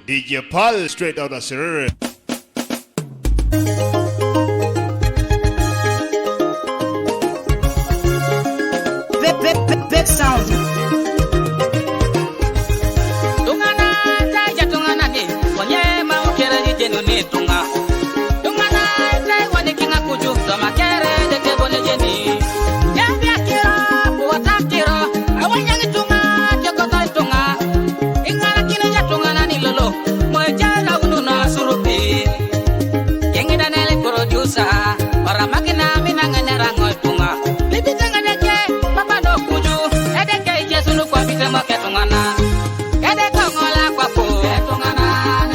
DJ Pal, straight out of Sirere. Big sound. Tungana taja tungana ni wanye maukere jenu ni tunga. Tungana tai wani kinga kuju sama kere de ke bone jeni. Yambia kira buata kira awanya ni tunga joko tai tunga. Ingana kini ja tungana ni lolo mojala ununa surupi. Yengi danele producer para makina minanga rangoy tunga. Libi tangane ke papa no kuju edeke jesunu kwa bitema ke tungana. Ede kongola kwa po tungana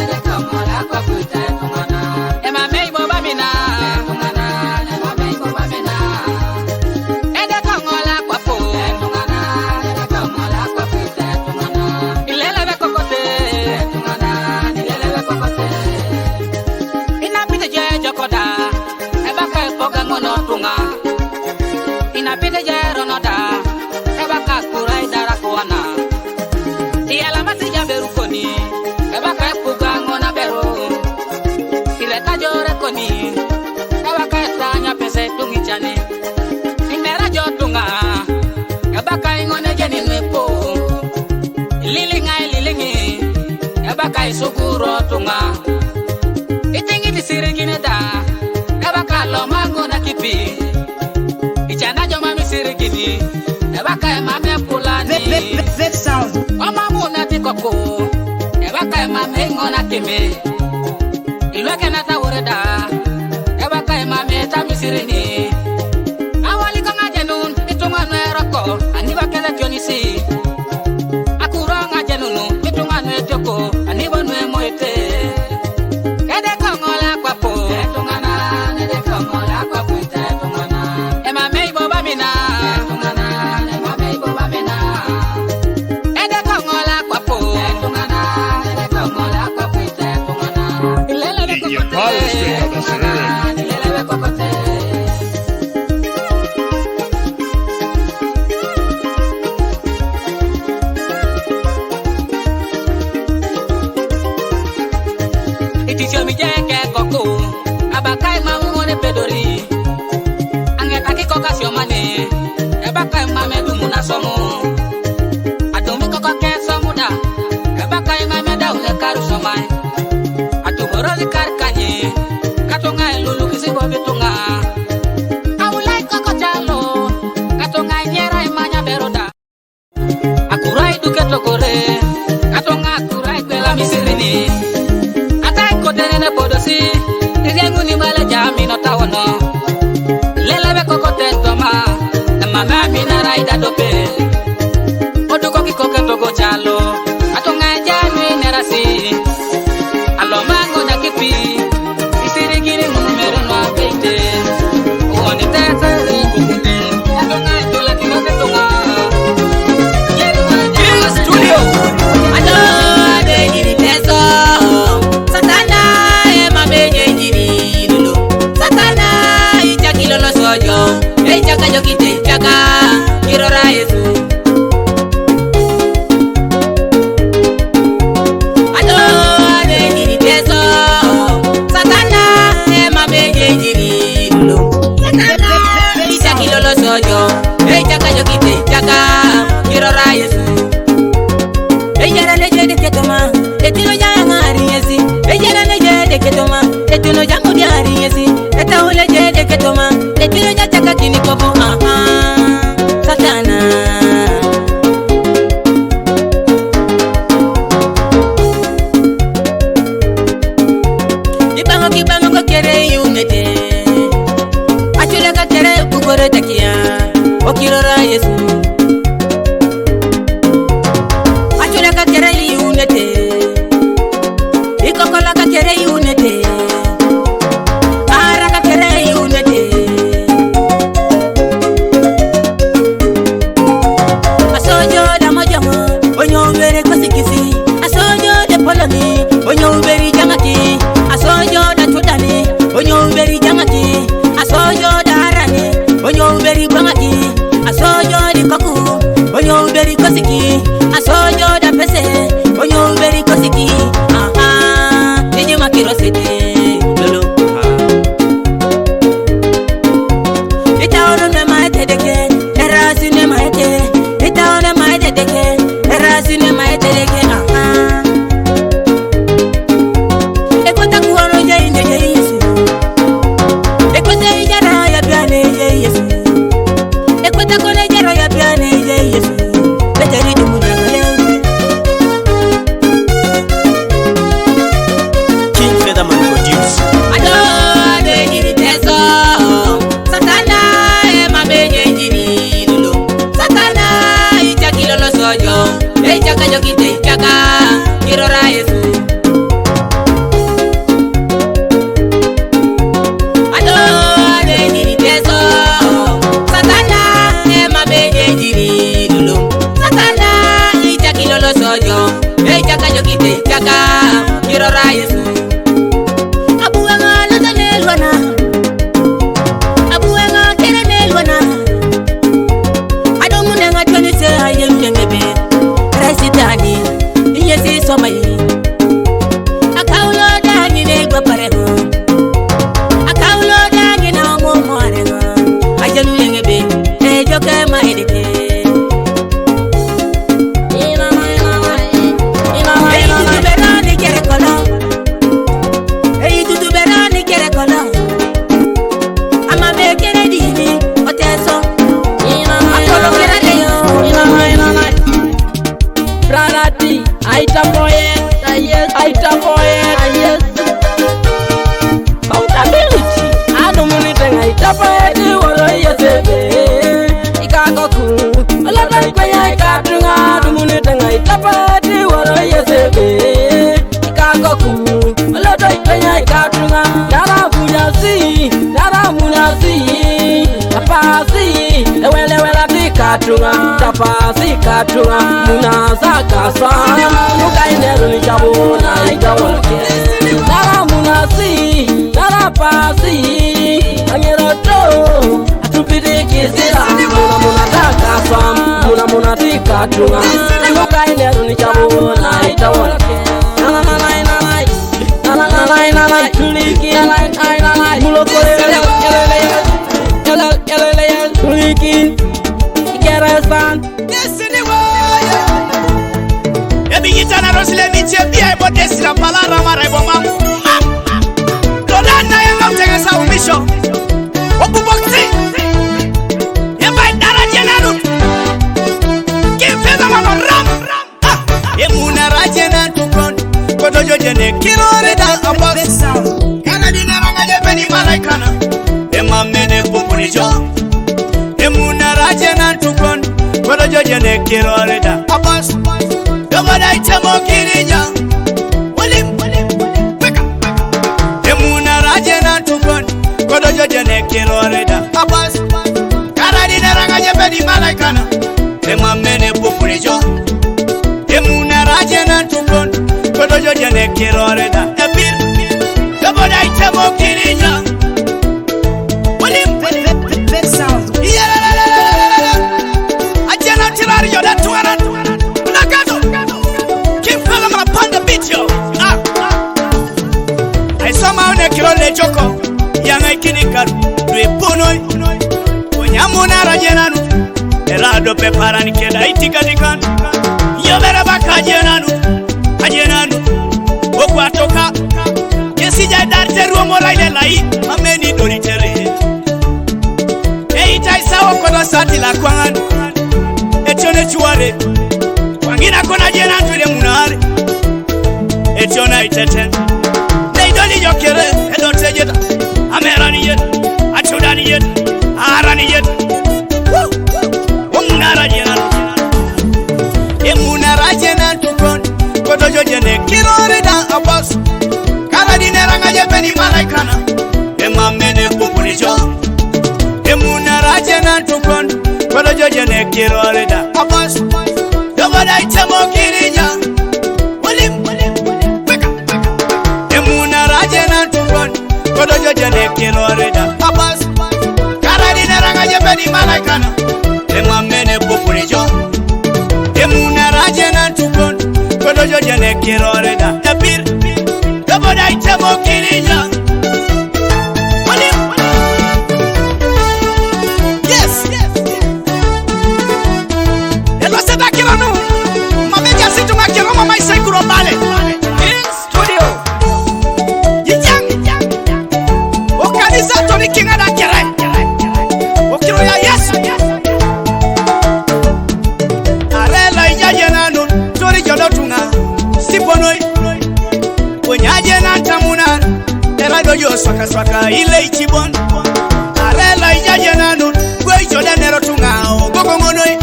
ede kongola kwa po tungana. Ema mei boba mina tungana ema mei boba mina. Ede kongola kwa po tungana ede kongola kwa po tungana. Ilele be kokote tungana ilele be kokote. Inapita je jokoda eba ka poga ngono tunga. Inapita je ronoda eba ka kurai dara kuana. Diala mati jamberu koni eba ka puga ngona beru. Ileta jore koni eba ka tanya pese tungi chane. Inera jotunga eba ka ngone jeni nepo. Lilingi eba ka isuguro tunga. Itingi disirigine da eba ka lo mango na kipi. Ichana joma misirigini eba ka mame pulani. Big sound. Omamu na tikoko eba ka mame ngona keme. Ilweke na taworeda eba ka mame tamisirini. Awali ko ngajenun itunga no eroko aniba kele kionisi. Akuro ngajenunu itunga no etoko aniba no emoite. Ede kongola kwa po tungana ede kongola kwa po tungana. Ema mei boba mina tungana ema mei boba mina. Ede kongola kwa po tungana ede kongola kwa po tungana. Ilele be DJ Pal, straight out of Sirere. ilele be kokote. Itisio mi jeke koko abakai mamone pedori. Angeta ki koka siomane abakai mame dumuna somo. Adumi koko ke somuda abakai mame da ule karu somai. Atuborozi karkanye katonga lulu kisi bobitunga. Awulai koko jalo katonga nyera imanya beroda. Akurai duke tokore katonga akurai kwela misirini. Atai kotenene podosi Tiziangu ni male jami no tawono. Lelebe kokote toma Ema mami na raida dope. Odu koki koke togo chalo Atonga janu inerasi. Alo mango na kipi Isiri giri mumero no apeite. Uoni tete kukunde Atonga jula kinoke tonga. Yeri wana jama studio. Ado de jiri teso Satana ema benye jiri lulu. Satana ichaki lolo sojo. Ichaka jokite ichaka kirora Yesu. Ado de jiri teso Satana ema benye jiri lulu. Satana ichaki lolo sojo. Ichaka jokite ichaka kirora Yesu. Ejara leje de ketoma, etino janga ariesi. Ejara leje de ketoma, etino jangu di ariesi. Eta leje de ketoma, etino jaka kini kopo Satana. Kibango ko kere yunete. Achule ka kere kugore takia. Okirora Yesu. Achule ka kere yunete. Ikokola ka kere yunete. Ara ka kere yunete. Asojo da mojomo onyo were kosikisi. Asojo de poloni onyo were jangati. Asojo da tudani onyo were jangati. Asojo da arani onyo were bangati. Asojo di koku onyo were kosiki. Asojo da pese onyo were chaka kirora Yesu abuanga lutanelwana abuanga kerenelwana adomunanga twenise ayemjengebe resitani yesi somai akaulo dani ne gwaparego akaulo dani na momorego ajelu yengebe ejoke maideke tapasi katunga munasa kasa mukainero ni jabona idawake nara munasi nara pasi angeroto atupide kisira muna kasa muna tikatunga mukainero ni jabona idawake nana tuliki mulokole tuliki Destiny way. Ebi gitana rosle miche bia ebo desira palara mara ebo mamu. Lolanda ya ngotega sa umisho. Oku boxi. Eba dara jenanu. Kifeza mama ram. Emuna rajena tukon. Kodojo jene kilore da abos. Kana dinara ngaje beni malaikana. Ema mene kupunijo. Emuna rajena tukon. Kodojo jene kilore da abos. Yogoda itemo kirija. Peka. Emuna rajena tukon. Kodojo jene kilore da abos. Kana dinara ngaje beni malaikana. Ema mene kupunijo. Emuna rajena tukon. Kodojo jene kilore da epir. Yogoda itemo kirija. Joko yanga ikinikaru dwe ponoi onyamuna rajenanu erado pepara nikeda itikadikan yobera bakajenanu ajenanu okwatoka yesija darte ruomo raile lai ameni doritere eita isawo kodo sati la kwan etione chuare wangina kona jenanu ile munare etiona iteten neidoli jokere edotejeta amerani yet achudani yet arani yet omunara jenanu emunara jenanu tukon kodojo jene kirore da abas kala dinera ngaje beni malaikana emamene kupunijo emunara jenanu tukon kodojo jene kirore da abas yogoda itemo kirija kodojo jene kilore da abas kara dinera ngaje beni malaikana emamene popunijo emuna rajena tukon kodojo jene kilore da epir yogoda itemo kirija yes elo seta kilonu mameja situ makiro mama isekuro bale studio Tony King ada kere okiro ya Yesu arela ijaje nanu tori jodotunga siponoi onyaje na tamuna era dojo swaka ile ichibon arela ijaje nanu gwe joda nero tunga gogongonoi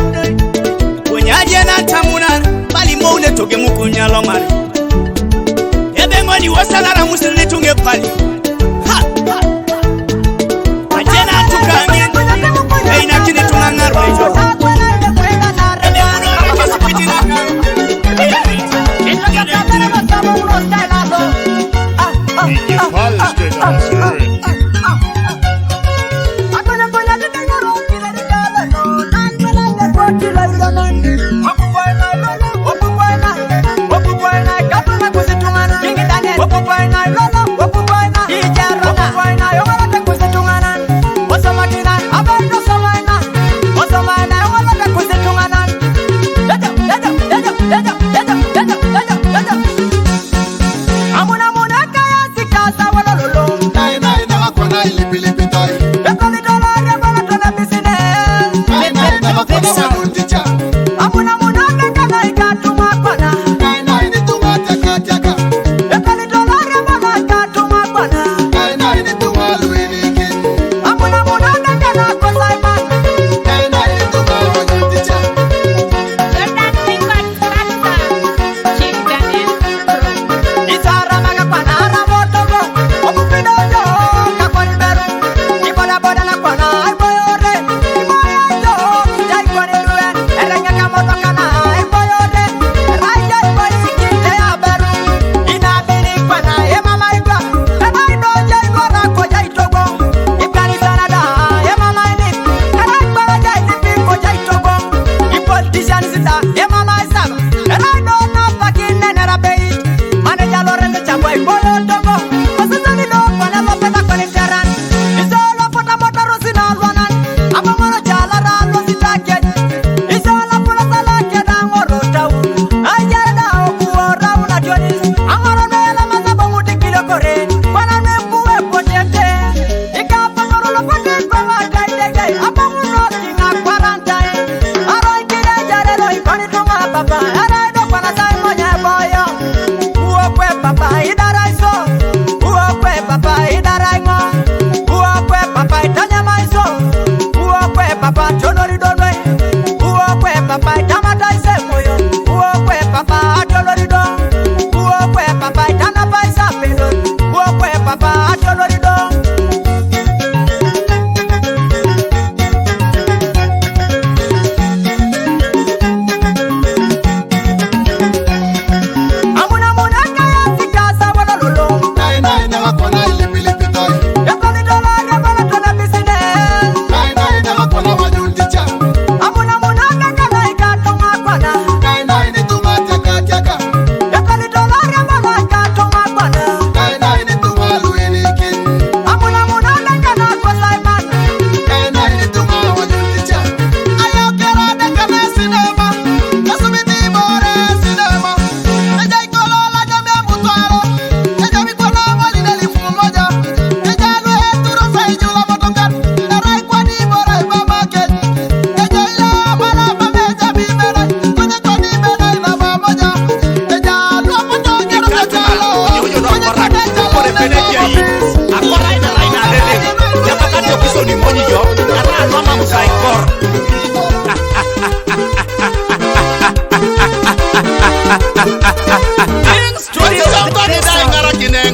onyaje na tamuna bali mo une toge mukunyalo mari ebe ngoni wasalara musili tunge pali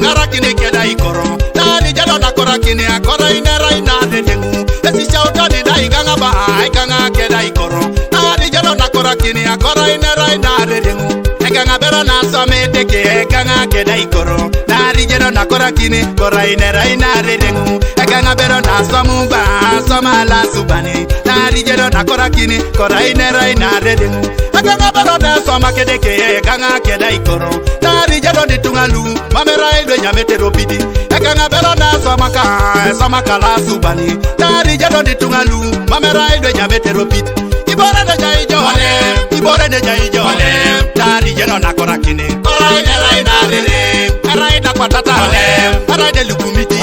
Ngara kini keda ikoro Nari jalo na kora kini akora inera inade dengu Esi chauta di da iganga ba iganga keda ikoro Nari jalo na kora kini akora inera inade dengu Eganga bero na some teke eganga keda ikoro Nari jalo na kora kini kora inera inade dengu Eganga bero na somu ba soma la subani Nari jalo na kora kini kora inera inade dengu Eganga bero na soma kedeke eganga keda ikoro Nari jalo di tungalu mamera ido nyamete robidi Eganga bero na somaka la subani Nari jalo di tungalu mamera ido nyamete robidi Ibore de jaijo Ibore de jaijo Nari jalo na kora kini kora inera inade dengu Arai na patata Arai de lukumiti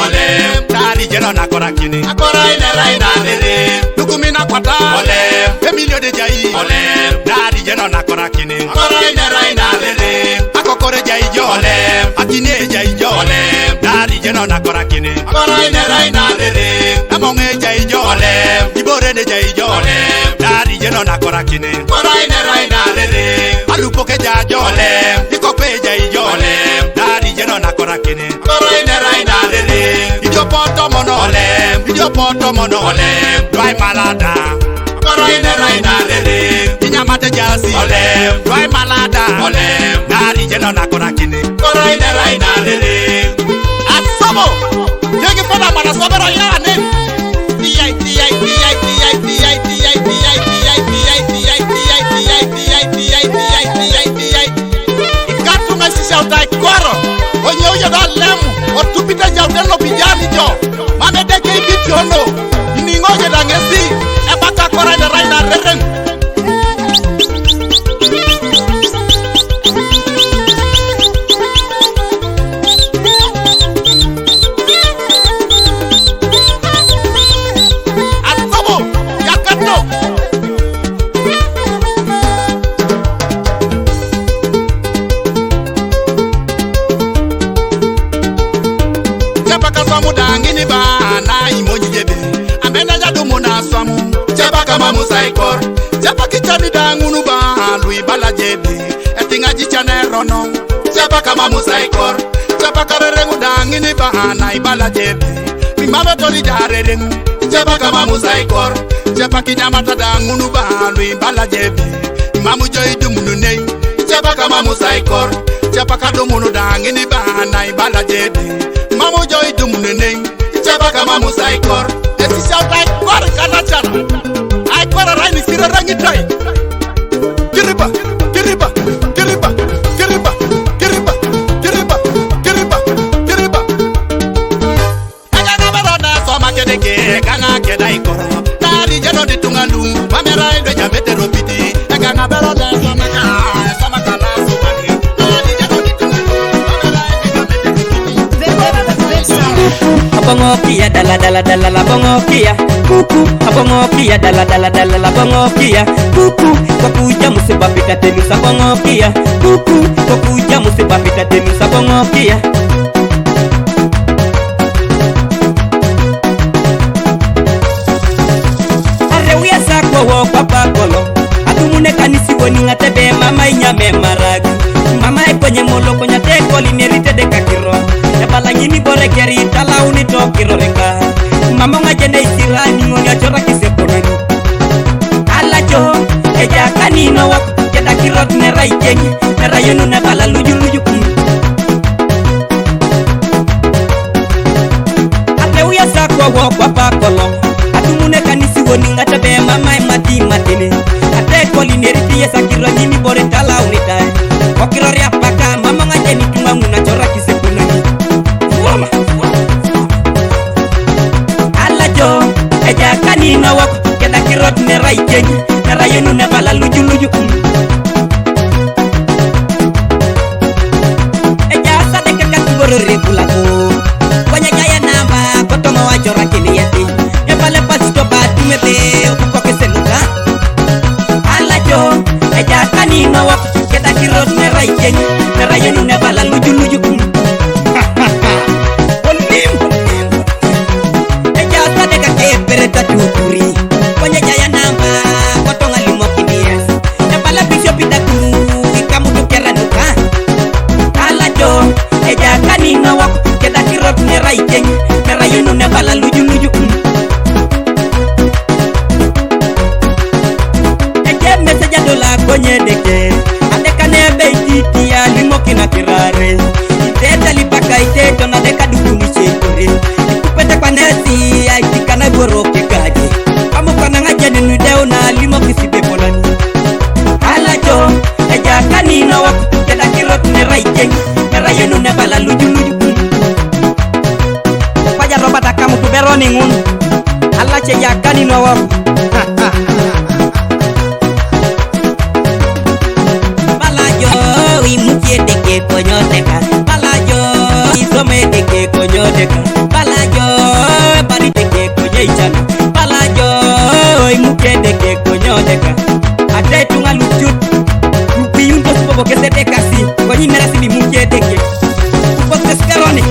Nari jalo na kora kini kora inera inade dengu Lukumina kwata Emilio de jai Nari jalo na kora kini kora inera inade dengu Akokore jaijo Akine jaijo Nari jalo na kora kini kora inera inade dengu Amonge jaijo Ibore de jaijo Nari jalo na kora kini kora inera inade dengu Alupoke jajo Ikope jaijo Nari jalo na kora kini kora inera inade dengu Idiopoto mono Dwai malada kora inera inade dengu Inyamate jasi Dwai malada Nari jalo na kora kini kora inera inade dengu Asobo Yegi foda mana sobero yane Ikatunga sisa utai koro Onye uye da lemu Otupite jaudelo pijani jo Mame deke ibiti ono Iningoye da ngesi Ebaka kora ina raina rereng Musaikor Japa kichani dangunu ba Lui bala jebe Etinga jichane rono Japa kama musaikor Japa karerengu dangini ba Nai bala jebe Mimame toli jarerengu Japa kama musaikor Japa kinyamata dangunu ba Lui bala jebe Mamu joi dumunu nei Japa kama musaikor Japa kadumunu dangini ba Nai bala jebe Mamu joi dumunu nei Japa kama musaikor Esi shautai kor kana chana Para raini sira rangi tai Kiriba Eganga barona soma kedeke Eganga keda ikoro Nari jano di tungandu Mamera indo nyamete robiti Eganga barona soma kala subani Nari jano di tungandu Mamera indo nyamete robiti Abongo kia dala bongo kia kuku abongo kia dala bongo kia kuku kokuja musibapika tenusa bongo kia kuku kokuja musibapika tenusa bongo kia Arewia sako wo papa kolo atumune kanisi woni ngatebe mama inyame maragu mama kwenye molo kwenye teko linerite de kakiro Ebala ngini bore keri tala uni tokiro reka Mama ngajende isirani ngoni achora kiseponani Ala jo eja kanino wako Jeda kirot nera ikenye Nera yonu nebala luju Ate uya sako wako wapa kolong Atumune kanisi woni ngatabe mama mati matine Ate koli neriti yesa kiro ngini bore tala uni tae Wakiro riapaka mama ngajeni tunga nguna chora kiseponani Ala jo eja kanina wako Keda kirot nera ikenye Nera yenu nebala luju Eja sate kakakuboro regulako Kwenye jaya namba Kotongo wachora kini yeti Nebale pasito batu mete Okuko kesenuka Ala jo eja kanina wako Keda kirot nera ikenye Nera yenu nebala luju Pereta tuturi Kwenye jaya namba Kotonga limo kinies Nebala bisyo pitaku Ikamu tukera nuka deke konyoteka palajo isome deke konyoteka palajo bani deke konyichana palajo imuke deke konyoteka ate tunga lucut lupiyun to supo ke sete kasi konyi merasi ni muke deke upote skaroni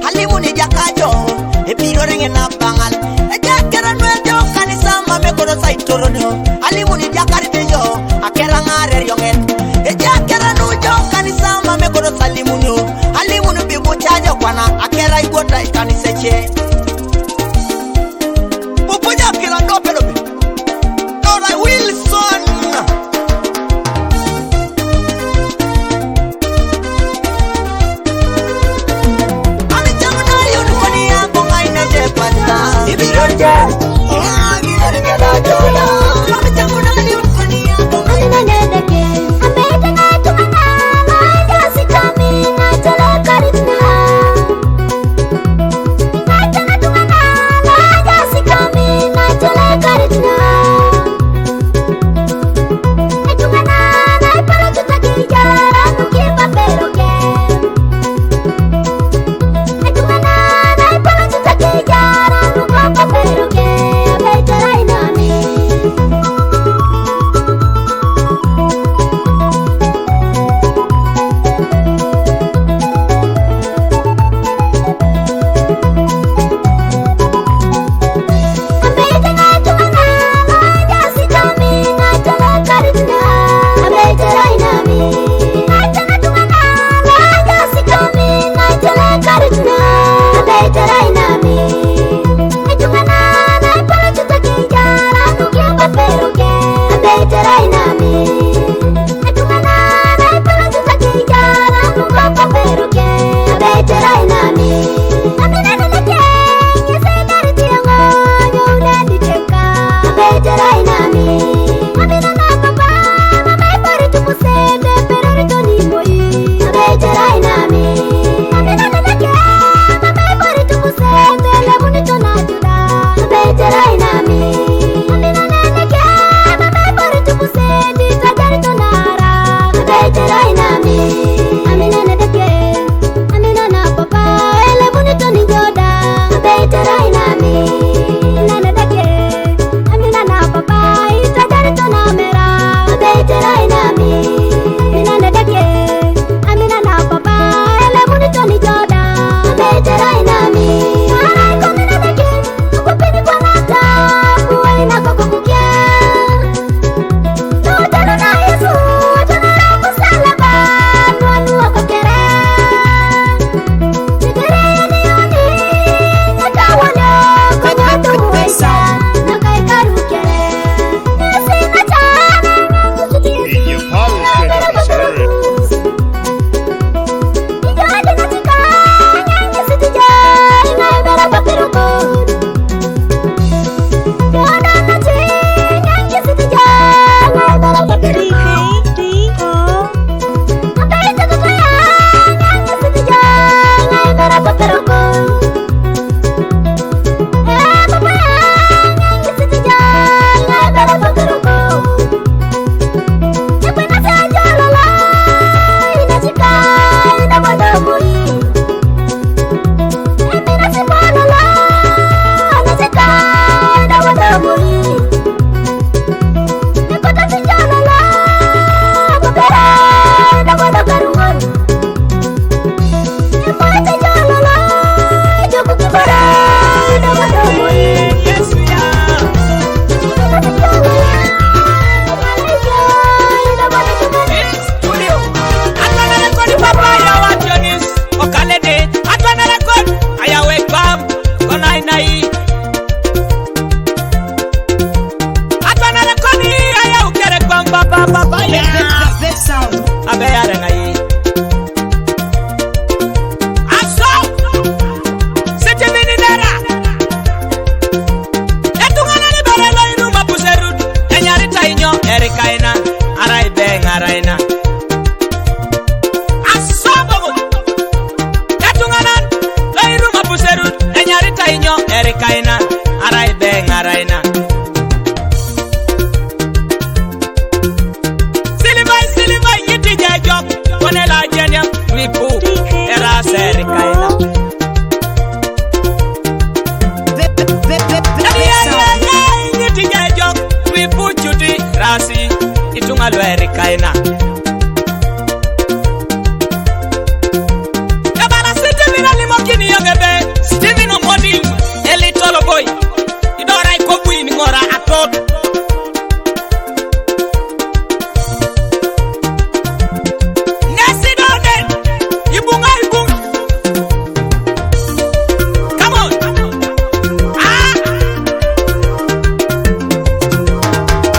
Halimu ni jakajo, e piro ringe na bangal, e jakera kaina Yabala Steven alimokini yogebe Steven omodi Eli tolo boy Idora ikobui ni ngora atod Nesi dode Ibunga Come on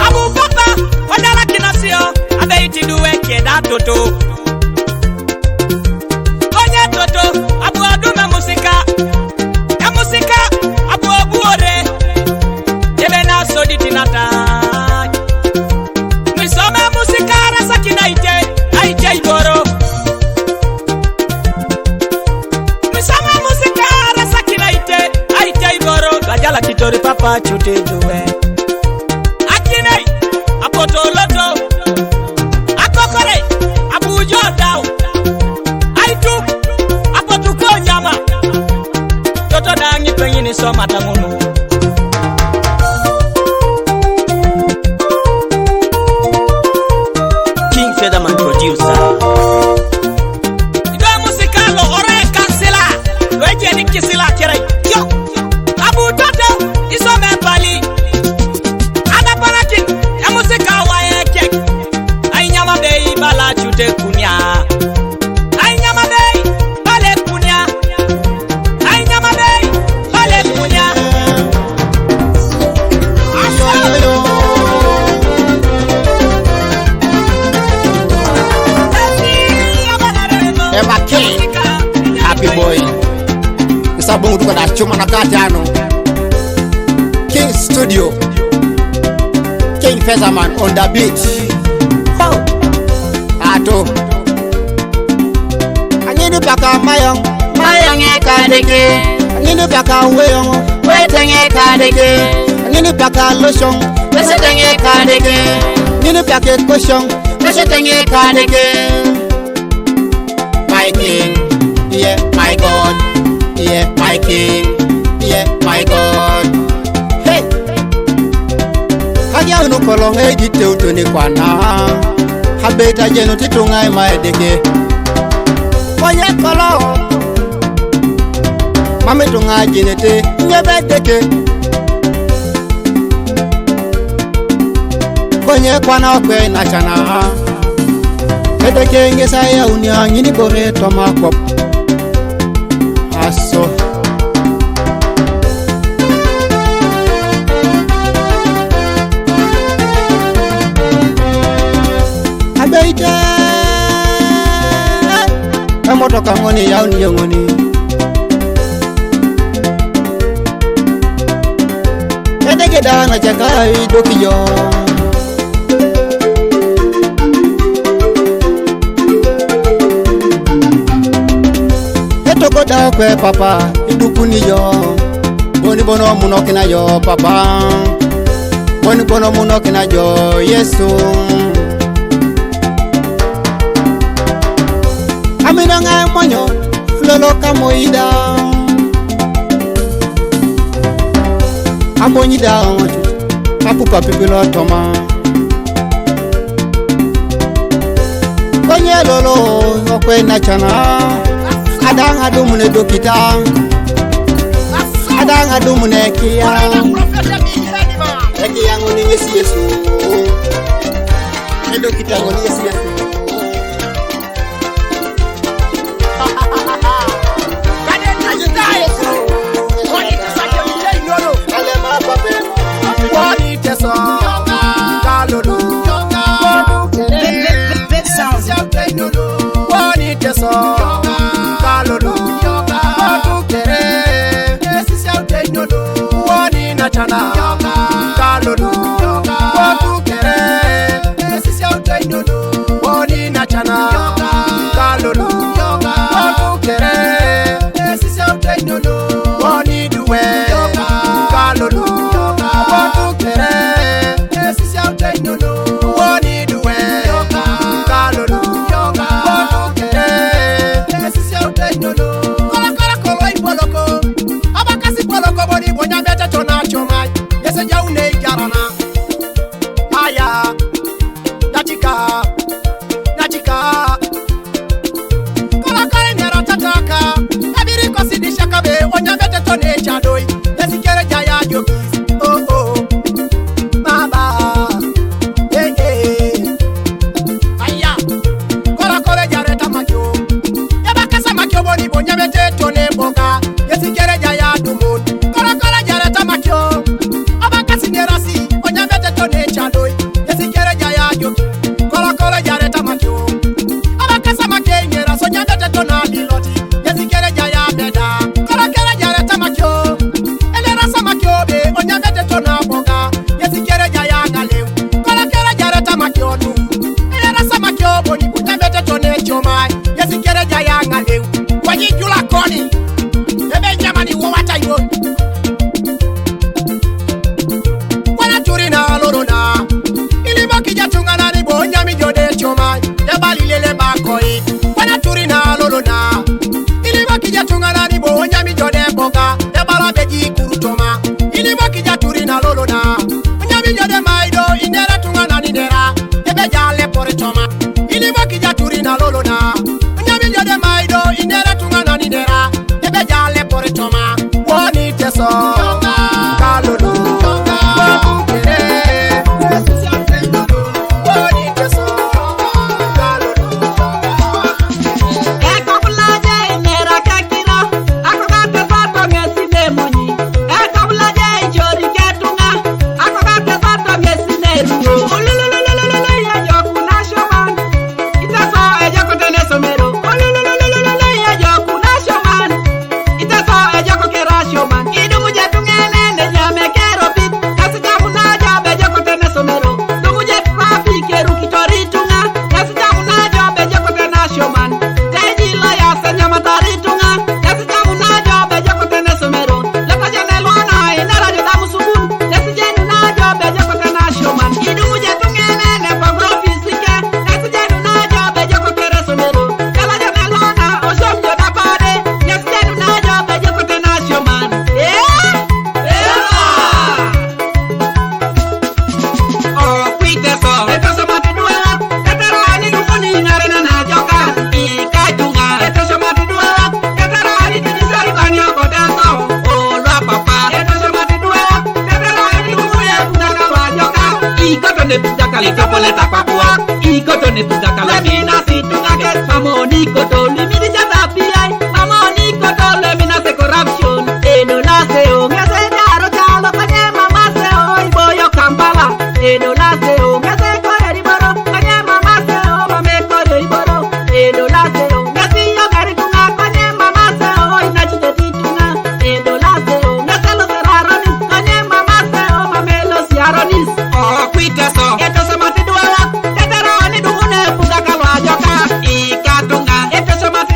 Abu Papa Wadala kinasio Abeiti duwe keda toto Onye toto Abu adume musika Ya musika Abu ore Jebe na sodi tinata Misome musika Rasa kina ite Aite igoro Misome musika Rasa kina ite Aite igoro Gajala kitori papa chute duwe Akine Apoto loto Akokore Abu jodao Aitu Apoto konyama Toto dangi pengini soma tamunu King Featherman producer Ido musikalo ore kansila Loeje ni kisila kere Yo Abu Toto Isome pali Ada panakin Ya musika wae kek Ay nyama bei bala chute kunya Ay nyama bei bale kunya Ay nyama bei bale kunya Eva King, happy boy. Isa bongo tuka da chuma na katano. King Studio. King Featherman on the beat. Oh. Ato. Anyini paka mayong ekadeke. Anyini paka weyong ekadeke. Anyini paka loshong ekadeke. Anyini paka koshong ekadeke. My king, yeah, my God, yeah, my king, yeah, my God. Hey, kaya unukolo hey dite utoni kwana, habeta jeno titungai maedeke. Konye kolo, mame tunga jinete nyebedeke. Konye kwana kwe na chana. Edeke ngesa ya unia ngini bore toma kop Aso Abeite Kamoto kangoni ya uni yongoni Edeke dana chakai dokiyo Toko da kwe papa idukuni yo Boni bono munokina yo papa Boni bono munokina yo Yesu Amina nga monyo lolo kamoida Amonyida Apu papipilo toma Konye lolo okwe na chana Adanga dumune dokita Adanga dumune kia Eki yangu ni Yesu Dokita ngoni Yesu Wani teso Kalolo Wani teso Kalolo Wani na chana Kalolo Watu kere Sisi ya utainyono Abasi, onyamete tone chaloi, yesikere jaya joki, kola kola jare tamakyo. Abakasa makenyera, sonyamete tona liloti, yesikere jaya beda, kola kere jare tamakyo. Elera samakyo be, onyamete tona boga, yesikere jaya ngalew, kola kere jare tamakyo nu. Elera samakyo boni, onyamete tone chomai, yesikere jaya ngalew. Wanyi jula koni, ebe nyamani wawata yon. Turina lorona ilimo kija tungana ni bonya mi jode choma ya bali lele bakoi wana turina lorona ilimo kija tungana ni bonya mi jode boga ya bala beji kurutoma ilimo kija turina lorona nya mi jode maido indera tungana ni dera ebe jale poretoma ilimo kija turina lorona nya mi jode maido indera tungana ni dera ebe jale poretoma woni teso kalolo Ikatunga, eto somati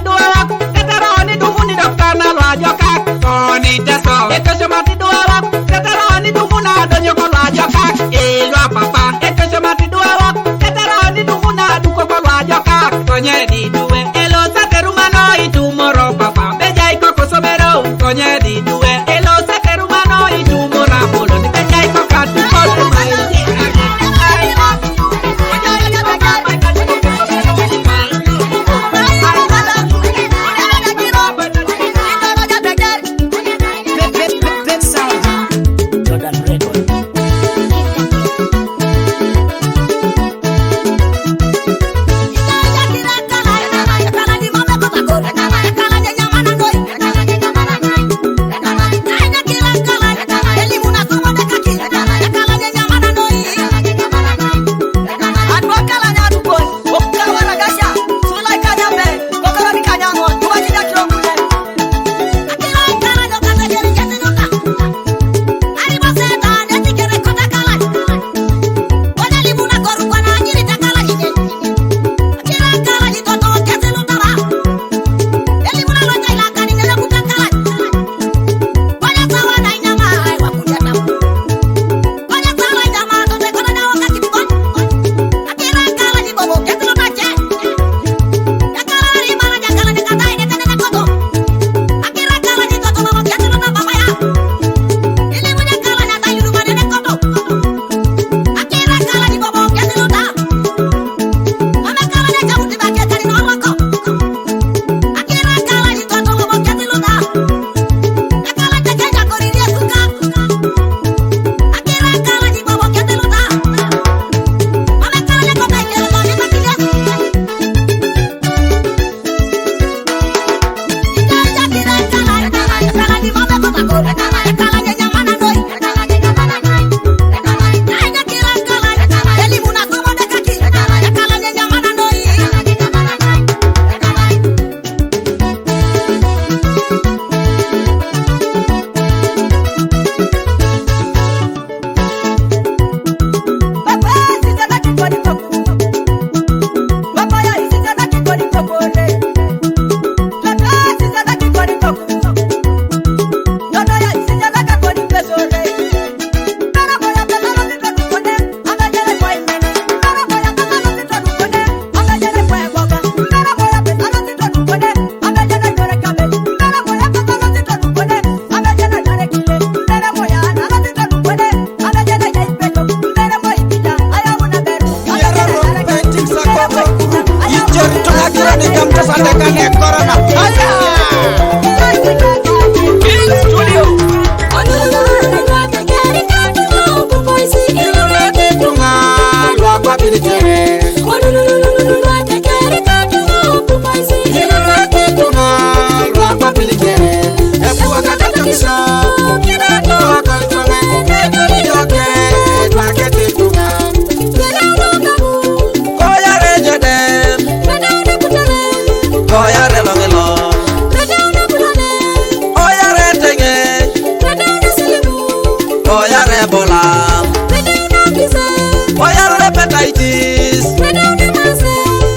hepatitis.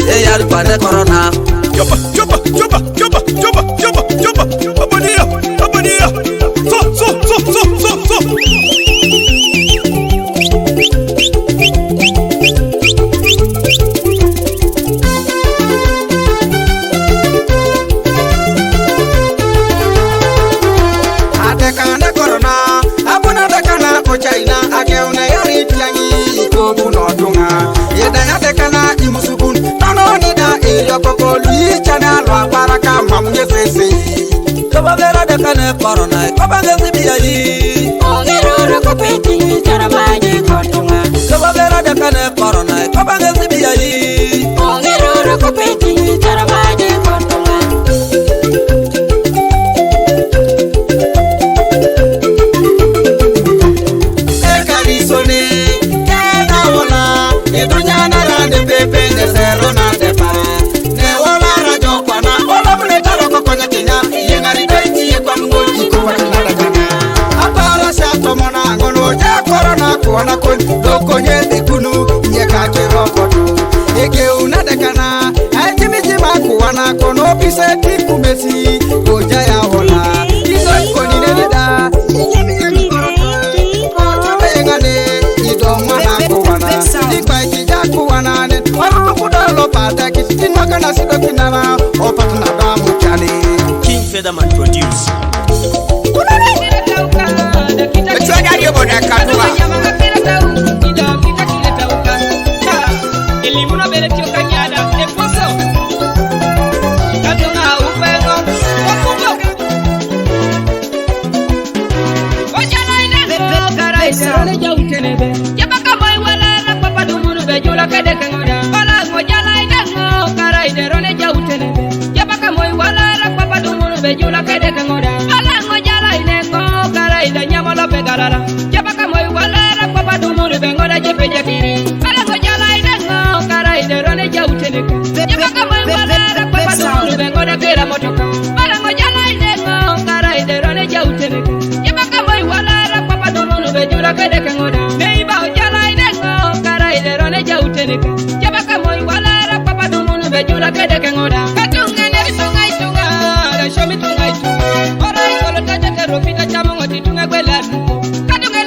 Eyar pane corona. Chopa, chopa, chopa, chopa, chopa, chopa, chopa. Abania, abania. So. Adekana corona, abuna dekana ko China, akeuna yari tiangi ko bunodunga. Yedanya dekana imusukun, tano nida iliyokoko lui chana lwa baraka mamunye sese. Kabagera dekana corona, kabagera biyayi. Ongero ko peti charamaji kontunga. Kabagera dekana corona, kabagera biyayi. Ongero ko peti charamaji kontunga. Ekarisone, kena wala, idunya na rande pepe ne zero na depa. Ne wala rajo kwana, wala mune taro kokonya Kenya, yengari doiti ye kwa mngoji kwa kinada kana. Apara se atomona ngono ja corona kuona kon, dokonye dekunu nye kakero kodu. Ege unade kana, haitimizi makuwana kono pise tiku mesi, koja ya hola. Izo koni neneda, King Featherman produce. Jula kede kangoda ala ngojala ineko kara ida nyamala pegarara jabaka moy wala papa dumuru bengoda jepeja kiri ala ngojala ineko kara ida rone jauteneka jabaka moy wala papa dumuru bengoda kera motoka ala ngojala ineko kara ida rone jauteneka jabaka moy wala papa dumuru bejula kede kangoda neiba ojala ineko kara ida rone jauteneka jabaka moy wala papa dumuru bejula kede kangoda katunga ne bitunga itunga show me tonight. Alright, all the time that Rofita Chamongo Titunga Bella. Katunga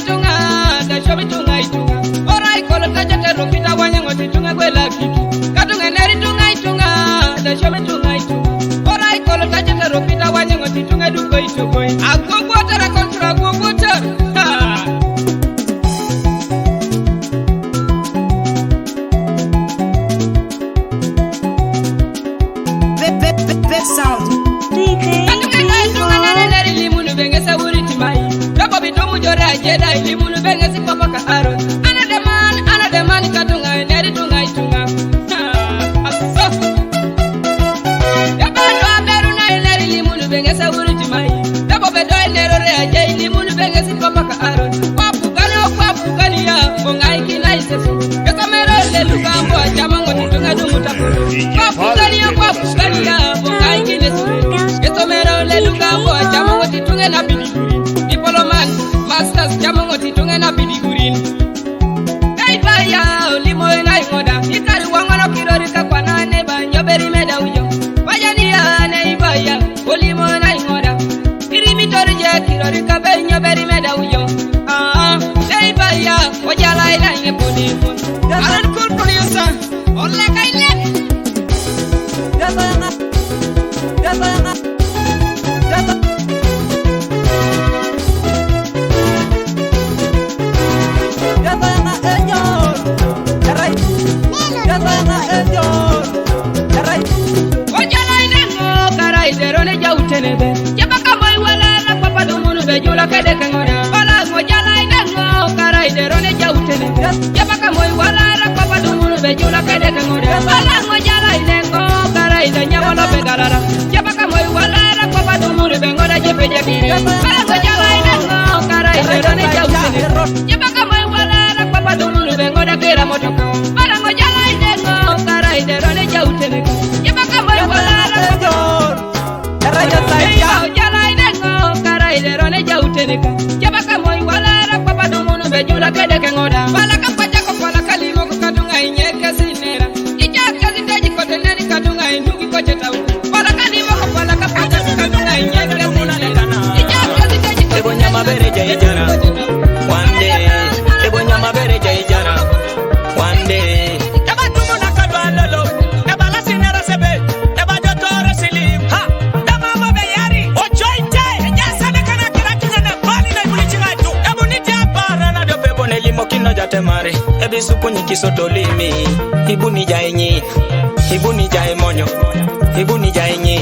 Tunga, show me tonight. Alright, all the time that Rofita Wanyango Titunga Bella. Katunga Tunga, show me tonight. Alright, all the time that Rofita Wanyango Titunga Duko. I go water, I contra go water. Sound. Masters Jamongo Titunga na Bidigurin. Hey Baya, Limo and I Moda, Itali Wangano Kirorika Pana Neba, Yoberi Medauyo. Bayania, Nebaya, Olimo and I Moda. Irimitorija, Kirorika Ben, Yoberi Medauyo. Hey Baya, Wajala and Yaponi. Alan cool producer, all like I left. Jabaka moy wala papa dumunu bejula kede kangoda bala ngojala inengo kara iderone jautene jabaka moy wala papa dumunu bejula kede kangoda bala ngojala inengo kara idanyamolo begarara jabaka moy wala papa dumunu bengoda jepeje kiri bala ngojala inengo kara iderone jautene jabaka moy wala papa dumunu bengoda kera motoka bala ngojala inengo kara iderone jautene jabaka moy wala Jabaka moy wala papa dumunu bejula kede kangoda bala kapaja ko pala kalimo te mare ebi supu nyikiso dolimi ibu ni jaenyi ibu ni jae monyo ibu ni jaenyi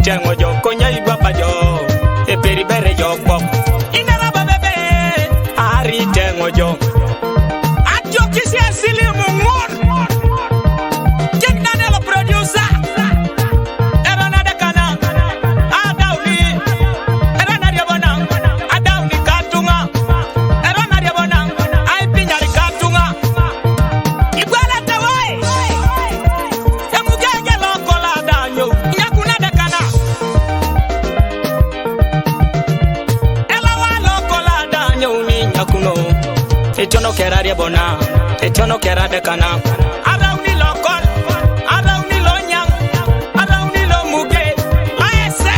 Tengo yo coña y guapa yo e peribere yo pop inara babebe ari tengo yo ajo kisi asili mumur king Daniel producer era na de kana adauni era na de bona adauni katunga era na de bona ai pinyali katunga igwala tawai emugenge lokola danyo nyakuna de kana Etono kera de bona, etono kera de kana. Arauni lokol, arauni lo nyang, arauni lo muge. Aese.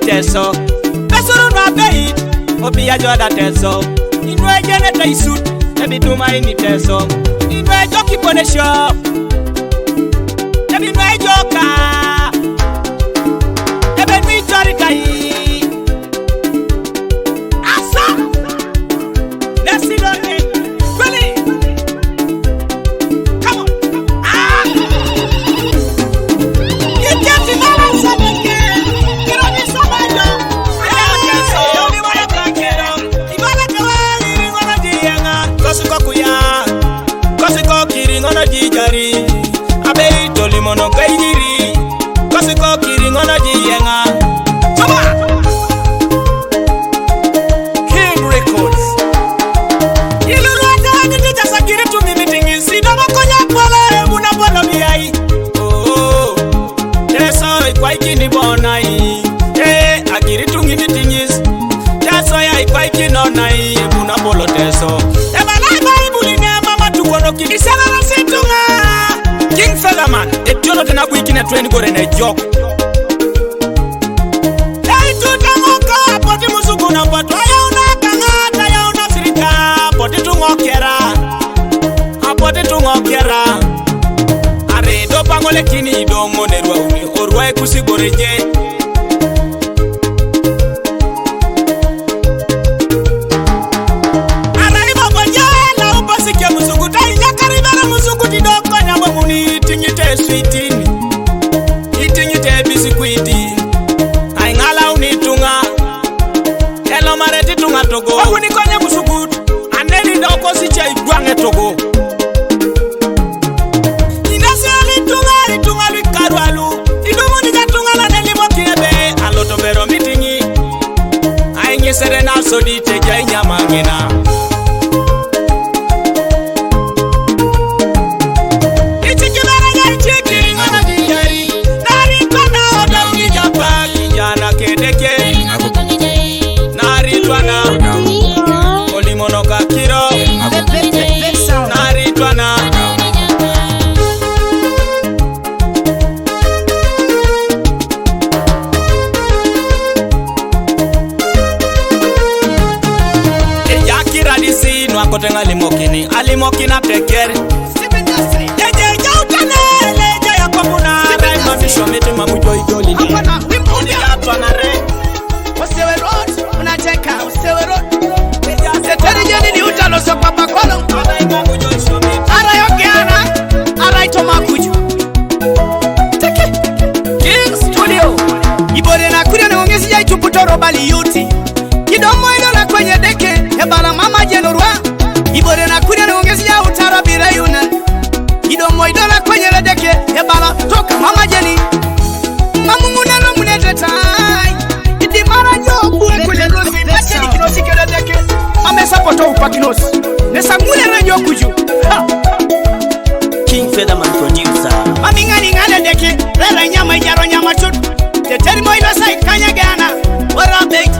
Teso, pesoro no abeit, obi ajo da teso. Inu eje ne tai suit, ebi duma ini teso. Inu ejo kipo ne shop, ebi inu ejo ka, ebi mi tori kai. Asa, nesi no ne, really. Come on, ah. You get the balance of the game. Ngono jijari abe toli mono kaidiri kosiko kiri ngono jiyenga chama King Records ilurata ngiti tasakiri tumi meeting sido mokonya pole muna polo biai oh teso ikwaiki ni bonai agiri tungi meeting teso ya ikwaiki no nai muna polo teso ebala bible ni mama moro kisana na situnga King Featherman etiono tena kuikine trend gore na jok Hey tutamoka poti musuku na pato yauna kangata yauna sirika poti tungokera Apoti tungokera Are do pangole kini idongo nerwa uni orwa kusigoreje Itinyite bisikwiti Aingala unitunga Hello mareti tunga togo Waguni kwenye musukut Aneli ndoko sicha igwange togo Inasi alitunga likarualu Idumu nikatunga na nelimo kiebe Aloto bero mitingi Ainye serena sodite jai nyamangina Kotenga alimokina tekeri Yeje jautane leje ya kwamuna Raima misho miti mamujo idoli Hapana, Undi hapa na re Usewe road, unacheka, usewe road Seteri jeni ni utalo so papa kono Raima mujo isho miti Ara yogeana, ara itoma kuju Teke King Studio Ibore na kuria na ungezi ya ituputoro bali yuti Kidomo ilo na kwenye deke Hebala mama jenorwa Ibore na kuria na ungezi ya utara bira yuna Kidomo ilo na kwenye deke Hebala toka mama jeni Mamungu nelo munete tai Idi mara joku kwenye losi Macheni kinosi kele deke Amesa poto upa kinosi Nesa mune ranjo kuju King Featherman producer. Mami ngani ngale deke Rera nyama ijaro nyama chutu Teteri mo ilo sai kanya gana Wara bait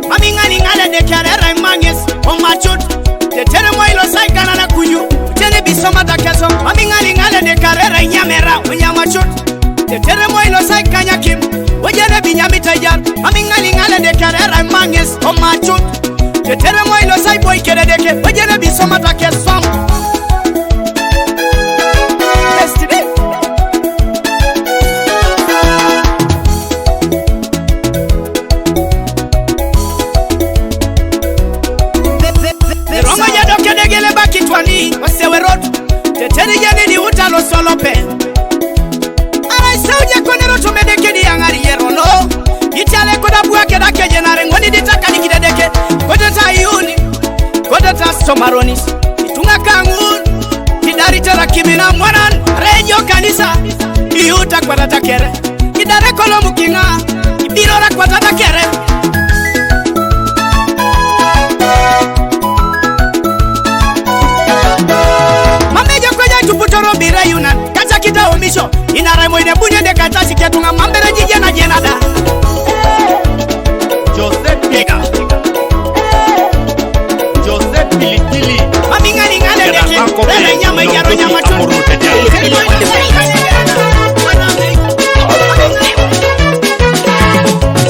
Mami ngani ngale deke Rera imangis Oma chutu Teteri mo ilo sai kana na kuju Tene bisoma da keso Mami ngani ngale deke Rera inyamera Unyama chutu Teteri mo ilo sai kanya kim Wajene binyami tajar Mami ngani ngale deke Rera imangis Oma chutu Teteri mo ilo sai boy kere deke Wajene bisoma da keso Wasewe road Teteri jani ni utalo solope Ara isauja kone roto medeke di yangari yerono Itale koda buake da keje na rengoni ditaka ni kidedeke Koda ta yuni Koda ta somaronis Itunga kangun Kidari tera kimina mwanan Rejo kanisa Iuta kwa tata kere Kidare kolo mukinga Ibirora kwa tata kere Tuputoro bira yunan Kacha kita omisho Inara moine bunye de kacha siketunga Mambere jije na jenada Joseph Biga Joseph Pilikili Mami ngani ngale deke Rele nyama ijaro nyama chungu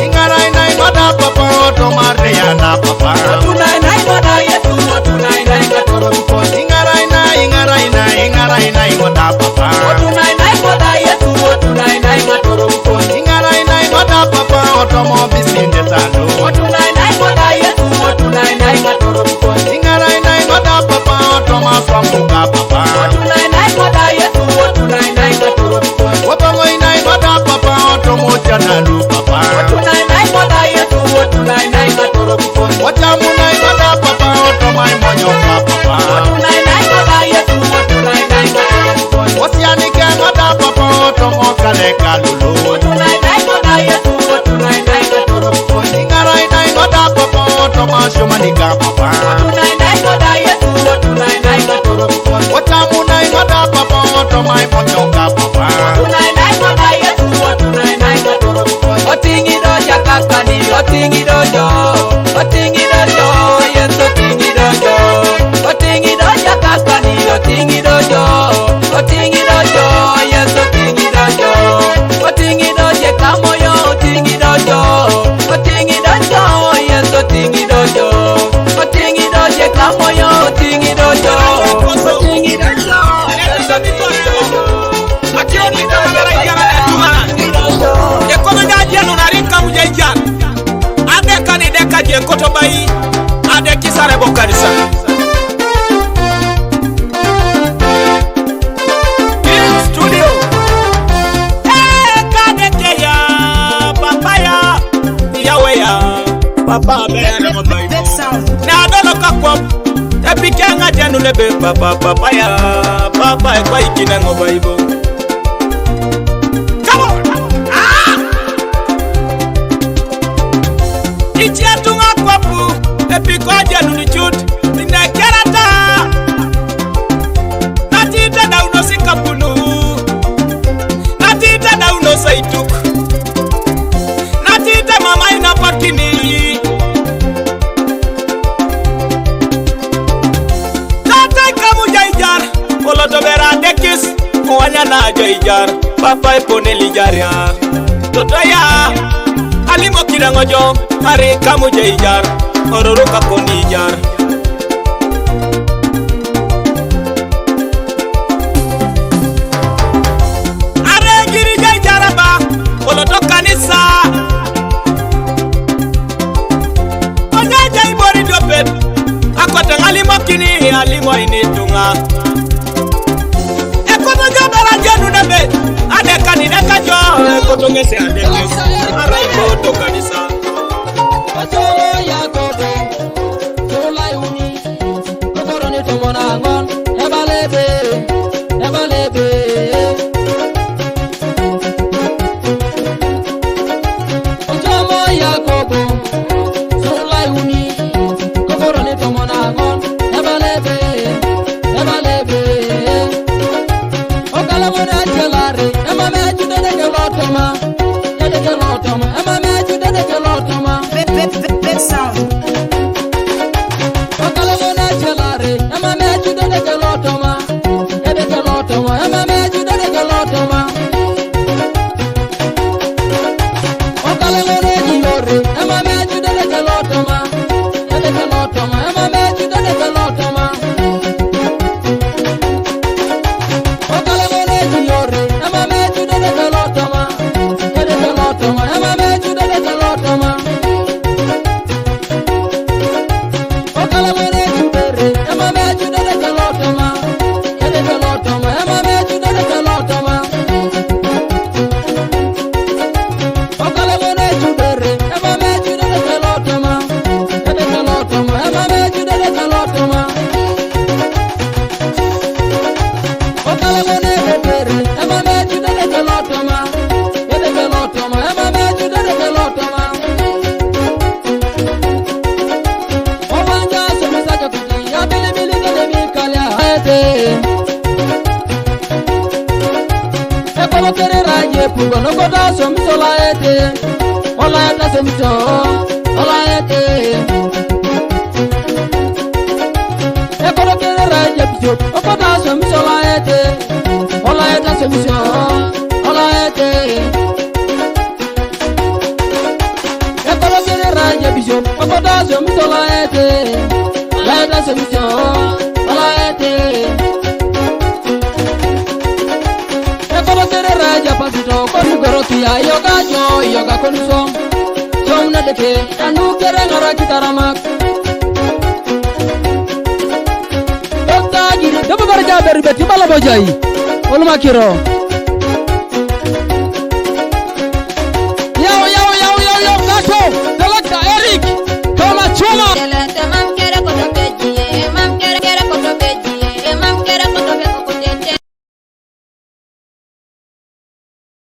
Ingarai nai mada papa Oto marde ya na papa Tunai nai mada yetu Tunai nai ngatoro mko Ingarai nai mada papa Tunai nai mada yetu Tunai nai ngatoro mko Ingarai nai mada papa Oto mo bisinde tando Tunai nai mada yetu Tunai nai ngatoro mko Ingarai nai mada papa Oto ma swamuka papa Tunai nai mada yetu Tunai nai ngatoro mko Oto mo inai mada papa Oto mo chanalu papa Tunai nai mada yetu Tunai nai ngatoro mko Oto mo nai mada papa Oto mai monyoka papa Tunai nai mada yetu Tunai nai ngatoro mko Osianike mada papa Oto mo kale kalulu Tunai nai mada yetu Tunai nai ngatoro mko Ingarai nai mada papa Oto ma shumanika papa Tunai nai mada yetu Tunai nai ngatoro mko Oto mo nai mada papa Oto mai monyoka papa Tunai nai mada yetu Tunai nai ngatoro mko Otingi doja kakani Otingi dojo Otingi dojo Yesu otingi dojo Otingi doja kakani bebe papa papaya papa kwa ikina ngoba ibo. Come on. Ichiatunga kwapu epikwaje nunichut inakerata. Natita dauno sikapunu. Natita dauno saituk. Natita mama inapakini. Poloto bera dekis, kuanya na jaijar, papa ipone lijaria. Toto ya, alimo kirangojo, hari kamu jaijar, ororo kaponi jar. Are giri jaijar ba, poloto kanisa. Onya jai bori dopet, akote alimo kini, alimo ini tunga. Janu nabe adeka ni nekajo kotongese adekes araibo to kanisa atoro ya kodo tolai uni kokoroni to monangon ebalebe ojomo ya kodo tolai uni kokoroni to monangon ebalebe Big sound. Kiro yo gato selector Eric kama chuma